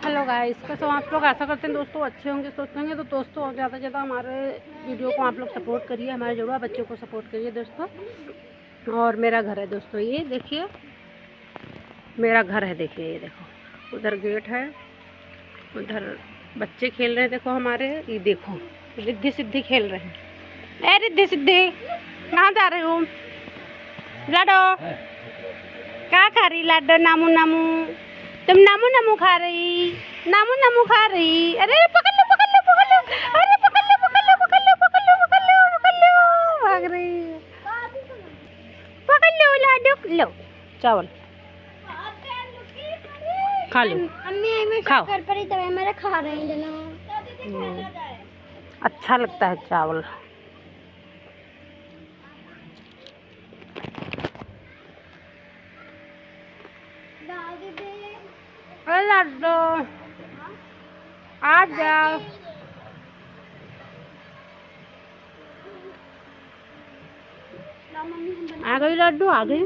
Hello guys, कैसे हो आप लोग? आशा करते हैं दोस्तों अच्छे होंगे, स्वस्थ होंगे। तो दोस्तों ज़्यादा से ज़्यादा हमारे वीडियो को आप लोग सपोर्ट करिए, हमारे जुड़वा बच्चों को सपोर्ट करिए दोस्तों। और मेरा घर है दोस्तों, ये देखिए मेरा घर है। देखिए ये देखो, उधर गेट है, उधर बच्चे खेल रहे हैं। देखो हमारे, ये देखो रिद्धि सिद्धि खेल रहे हैं। ए रिद्धि सिद्धि, कहाँ जा रहे हो? लाडो क्या खा रही? लाडो नामू नामू, तुम नामू नामू खा रही, नामू नामू खा रही। अरे पकड़ लो पकड़ लो पकड़ लो, अरे पकड़ लो पकड़ लो पकड़ लो पकड़ लो पकड़ लो पकड़ लो, भाग रही। पकड़ लो लाडो, लो चावल खा लो, खाओ। मेरा खा रहे हैं अच्छा लगता है चावल। लाडो आ जाओ। आ गई लड्डू, आ गई।